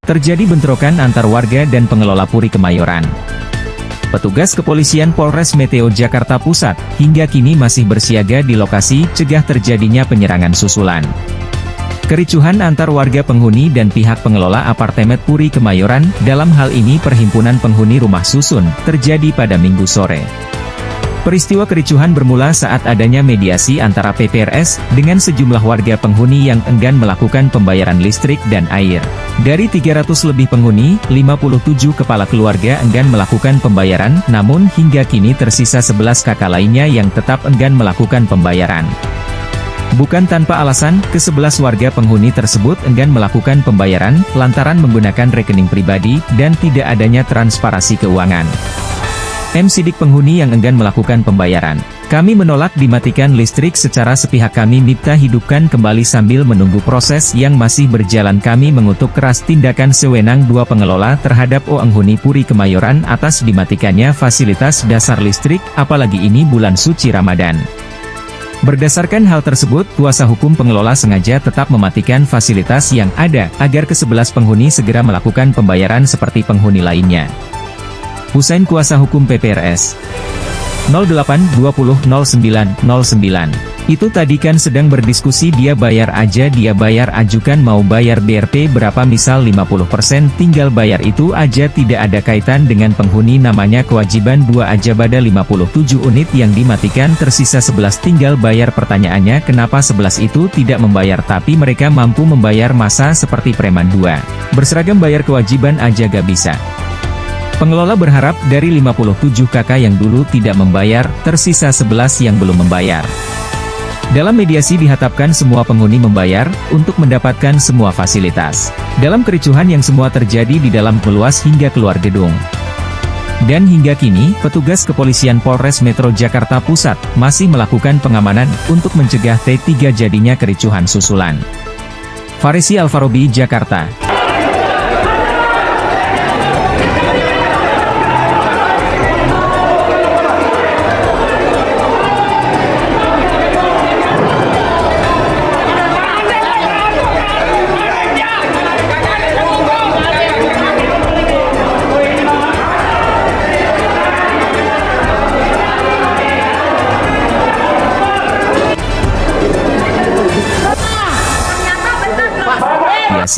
terjadi bentrokan antar warga dan pengelola Puri Kemayoran. Petugas kepolisian Polres Meteo Jakarta Pusat, hingga kini masih bersiaga di lokasi, cegah terjadinya penyerangan susulan. Kericuhan antar warga penghuni dan pihak pengelola apartemen Puri Kemayoran, dalam hal ini Perhimpunan Penghuni Rumah Susun, terjadi pada Minggu sore. Peristiwa kericuhan bermula saat adanya mediasi antara PPRS, dengan sejumlah warga penghuni yang enggan melakukan pembayaran listrik dan air. Dari 300 lebih penghuni, 57 kepala keluarga enggan melakukan pembayaran, namun hingga kini tersisa 11 kakak lainnya yang tetap enggan melakukan pembayaran. Bukan tanpa alasan, ke-11 warga penghuni tersebut enggan melakukan pembayaran, lantaran menggunakan rekening pribadi, dan tidak adanya transparansi keuangan. Sidik penghuni yang enggan melakukan pembayaran. Kami menolak dimatikan listrik secara sepihak, kami minta hidupkan kembali sambil menunggu proses yang masih berjalan. Kami mengutuk keras tindakan sewenang dua pengelola terhadap penghuni Puri Kemayoran atas dimatikannya fasilitas dasar listrik, apalagi ini bulan suci Ramadan. Berdasarkan hal tersebut, kuasa hukum pengelola sengaja tetap mematikan fasilitas yang ada, agar ke-11 penghuni segera melakukan pembayaran seperti penghuni lainnya. Husain kuasa hukum PPRS 08-20-09-09. Itu tadi kan sedang berdiskusi, dia bayar aja, dia bayar, ajukan mau bayar BRP berapa, misal 50%, tinggal bayar itu aja, tidak ada kaitan dengan penghuni, namanya kewajiban dua aja. Pada 57 unit yang dimatikan tersisa 11 tinggal bayar. Pertanyaannya, kenapa 11 itu tidak membayar tapi mereka mampu membayar, masa seperti preman dua berseragam bayar kewajiban aja gak bisa? Pengelola berharap dari 57 kakak yang dulu tidak membayar, tersisa 11 yang belum membayar. Dalam mediasi diharapkan semua penghuni membayar, untuk mendapatkan semua fasilitas. Dalam kericuhan yang semua terjadi di dalam meluas hingga keluar gedung. Dan hingga kini, petugas kepolisian Polres Metro Jakarta Pusat, masih melakukan pengamanan, untuk mencegah T3 jadinya kericuhan susulan. Farisi Alfarobi, Jakarta.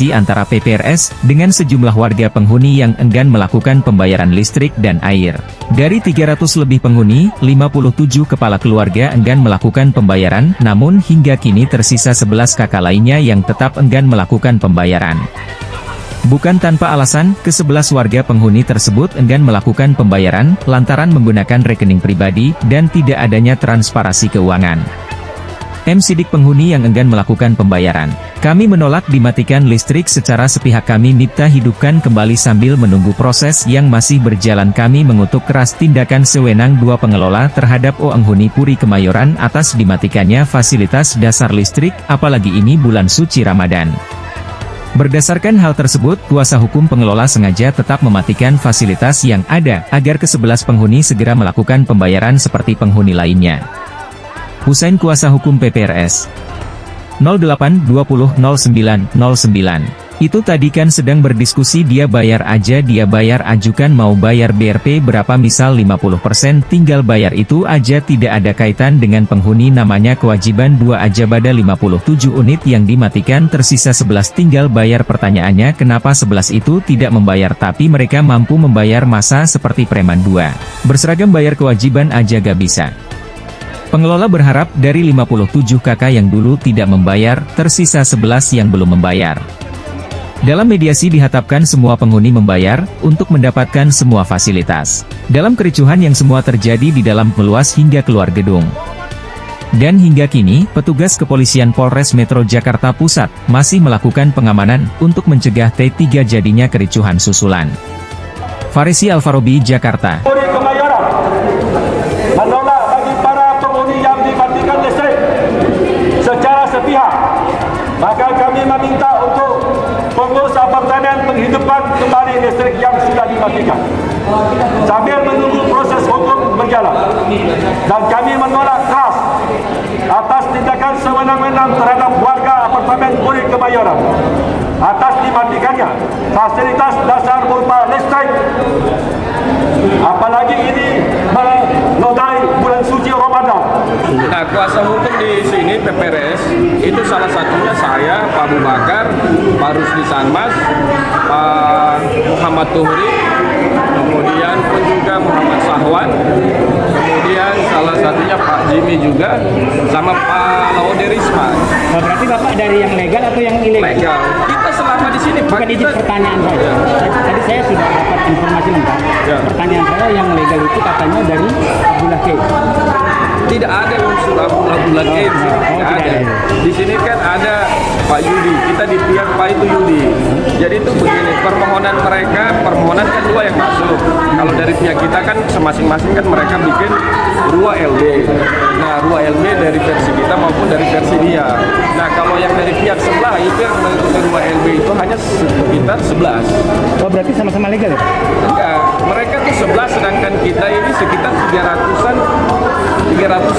Antara PPRS, dengan sejumlah warga penghuni yang enggan melakukan pembayaran listrik dan air. Dari 300 lebih penghuni, 57 kepala keluarga enggan melakukan pembayaran, namun hingga kini tersisa 11 kakak lainnya yang tetap enggan melakukan pembayaran. Bukan tanpa alasan, ke-11 warga penghuni tersebut enggan melakukan pembayaran, lantaran menggunakan rekening pribadi, dan tidak adanya transparansi keuangan. Sidik penghuni yang enggan melakukan pembayaran. Kami menolak dimatikan listrik secara sepihak, kami minta hidupkan kembali sambil menunggu proses yang masih berjalan. Kami mengutuk keras tindakan sewenang dua pengelola terhadap penghuni Puri Kemayoran atas dimatikannya fasilitas dasar listrik, apalagi ini bulan suci Ramadan. Berdasarkan hal tersebut, kuasa hukum pengelola sengaja tetap mematikan fasilitas yang ada, agar ke-11 penghuni segera melakukan pembayaran seperti penghuni lainnya. Husain kuasa hukum PPRS 08-20-09-09. Itu tadi kan sedang berdiskusi, dia bayar aja, dia bayar, ajukan mau bayar BRP berapa, misal 50%, tinggal bayar itu aja, tidak ada kaitan dengan penghuni, namanya kewajiban dua aja. Pada 57 unit yang dimatikan tersisa 11 tinggal bayar. Pertanyaannya, kenapa 11 itu tidak membayar tapi mereka mampu membayar, masa seperti preman dua berseragam bayar kewajiban aja gak bisa? Pengelola berharap dari 57 kakak yang dulu tidak membayar, tersisa 11 yang belum membayar. Dalam mediasi diharapkan semua penghuni membayar, untuk mendapatkan semua fasilitas. Dalam kericuhan yang semua terjadi di dalam meluas hingga keluar gedung. Dan hingga kini, petugas kepolisian Polres Metro Jakarta Pusat, masih melakukan pengamanan, untuk mencegah T3 jadinya kericuhan susulan. Farisi Alfarobi, Jakarta. Maka kami meminta untuk pengurus apartemen menghidupkan kembali listrik yang sudah dimatikan sambil menunggu proses hukum berjalan. Dan kami menolak keras atas tindakan sewenang-wenang terhadap warga apartemen Puri Kemayoran atas dimatikannya fasilitas dasar berupa listrik. Apalagi ini menodai bulan suci Ramadan. Nah, kuasa hukum di sini PPRS itu salah satunya saya, Pak Abu Bakar, Pak Rusdi Sanmas, Pak Muhammad Tuhri, kemudian pun juga Muhammad Sahwan, kemudian salah satunya Pak Jimmy juga, sama Pak Laude Risman. Berarti Bapak dari yang legal atau yang ilegal? Legal. Kita selama di sini Pak. Bukan izin pertanyaan saya. Tadi saya sudah dapat informasi lengkap. Ya. Pertanyaan saya yang legal itu katanya dari Abdullah K. Tidak ada unsur Abdullah K. Tidak ada. Di sini kan ada Pak Yudi. Kita di pihak Pak itu Yudi. Jadi itu begini, permohonan mereka, permohonan kan dua yang masuk. Kalau dari pihak kita kan masing-masing kan mereka bikin RUA LB. Nah, RUA LB dari versi kita maupun dari versi dia. Nah, kalau yang dari pihak sebelah itu yang mengikuti RUA LB itu hanya sekitar 11. Oh, berarti sama-sama legal ya? Enggak, mereka tuh 11 sedangkan kita ini sekitar 300-an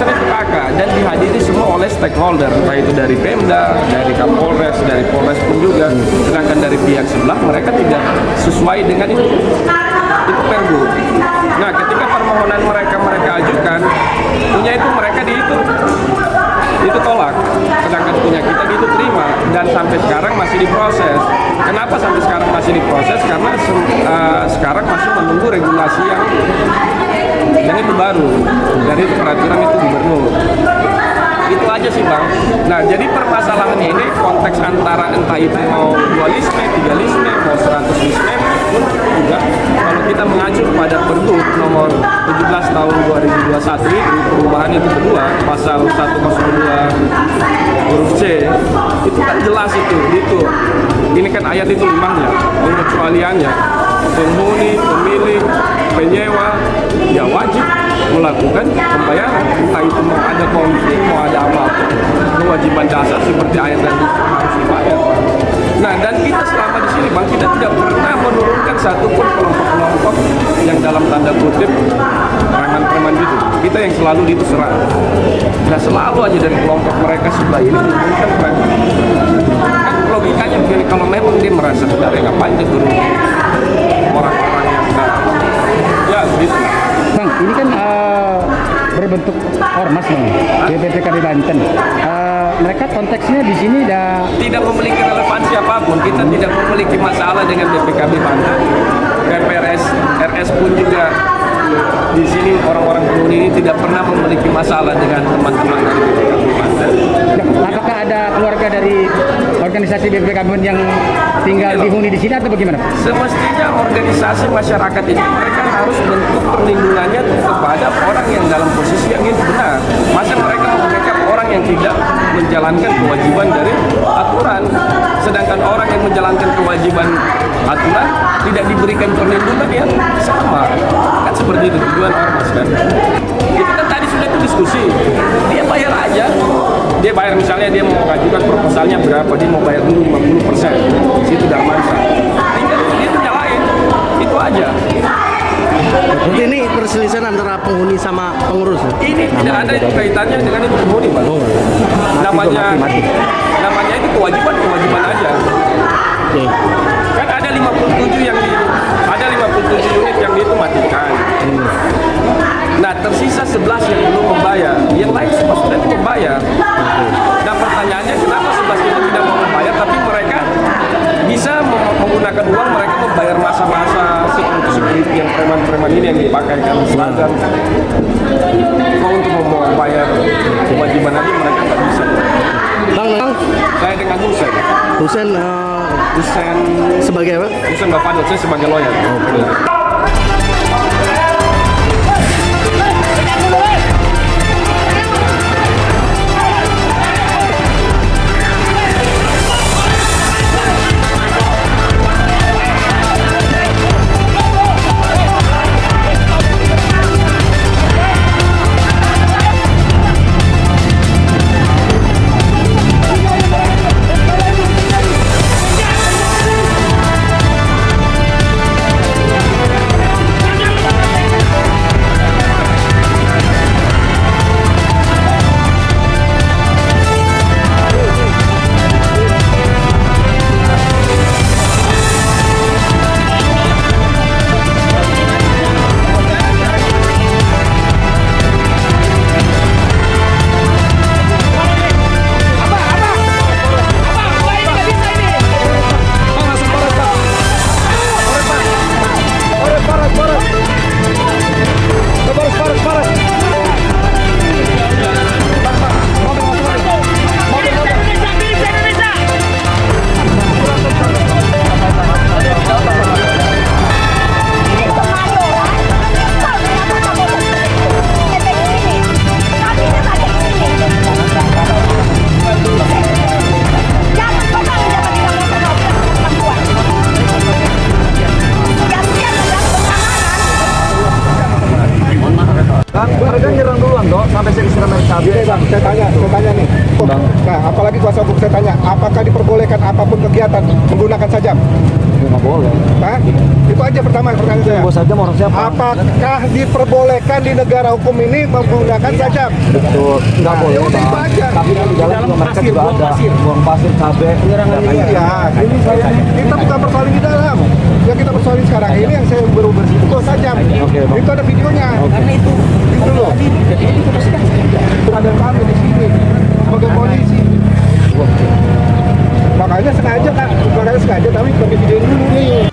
itu kakak dan dihadiri semua oleh stakeholder, entah itu dari Pemda, dari Kapolres, dari Polres pun juga. Sedangkan dari pihak sebelah mereka tidak sesuai dengan itu perbu. Nah, ketika permohonan mereka ajukan, punya itu mereka itu tolak, sedangkan punya kita itu terima dan sampai sekarang masih diproses. Kenapa sampai sekarang masih diproses? Karena sekarang masih menunggu regulasi yang itu baru dari peraturan itu gubernur. Itu aja sih Bang. Nah, jadi permasalahannya ini konteks antara entah itu mau 2 lisme, 3 lisme, mau 100 lisme pun juga kalau kita mengacu pada Pergub nomor 17 tahun 2021 itu perubahan itu kedua pasal 102 huruf C itu kan jelas itu ini kan ayat itu 5-nya pengecualiannya penghuni, pemilik, penyewa ya wajib melakukan pembayaran, entah itu mau ada konflik, mau ada apa-apa, kewajiban dasar seperti ayat dan harus dibayar. Nah, dan kita selama di sini Bang, kita tidak pernah menurunkan satupun kelompok-kelompok yang dalam tanda kutip preman-preman gitu. Kita yang selalu itu serang. Nah, selalu aja dari kelompok mereka sebelah ini menurunkan preman. Kan logikanya begini, kalau memang dia merasa saudara ngapain dia turun orang-orang yang enggak. Ya, gitu. Bang, ini kan berbentuk ormas Bang, BPKB Banten. Mereka konteksnya di sini tidak memiliki relevansi apapun. Kita tidak memiliki masalah dengan BPKB Banten. PPRS, RS pun juga di sini orang-orang penghuni ini tidak pernah memiliki masalah dengan teman-teman dari BPKB Banten. Apakah ada keluarga dari organisasi BPKB yang tinggal dihuni di sini atau bagaimana? Semestinya organisasi masyarakat ini mereka harus bentuk perlindungannya kepada orang yang dalam posisi yang itu benar. Masa mereka membackup orang yang tidak menjalankan kewajiban dari aturan, sedangkan orang yang menjalankan kewajiban aturan tidak diberikan perlindungan yang sama. Kan seperti itu tujuan ormas kan. Itu kan tadi sudah itu diskusi. Dia bayar aja. Dia bayar misalnya dia mau mengajukan proposalnya berapa, dia mau bayar dulu 50%. Situ Darmansa. Tinggal dia nyalain. Itu aja. Jadi ini perselisihan antara penghuni sama pengurus. Ini tidak ada itu kaitannya dengan itu penghuni, Bang. Namanya itu kewajiban aja. Oke. Kan ada 57 unit yang itu matikan. Nah, tersisa 11 yang belum membayar. Yang lain semua sudah membayar. Nah, pertanyaannya kenapa 11 itu tidak mau membayar tapi mereka bisa menggunakan uang mereka membayar masa-masa security yang preman-preman ini yang dipakaikan seragam. Kalau untuk membayar kewajiban aja mereka nggak bisa. Bang, Saya dengan Husen. Husen sebagai apa? Husen Bapak saya sebagai lawyer. saya tanya, apakah diperbolehkan apapun kegiatan menggunakan sajam? Nggak boleh. Hah? Itu aja pertanyaan saya. Bawa sajam orang siapa? Apakah diperbolehkan di negara hukum ini menggunakan sajam? Betul. Nggak boleh. Ya udah itu Bang. aja. Tapi kan di dalam juga mereka juga ada buang pasir, cabai, penyerangan Iya, ini saya, kita bukan persoalan di dalam. Yang kita persoalin sekarang ini yang saya baru bersih itu sajam. Oke, Bang. Itu ada videonya. Karena itu loh. Itu ada kami di sini sebagai polisi. Makanya sengaja kan, makanya sengaja kami pakai videoin dulu nih.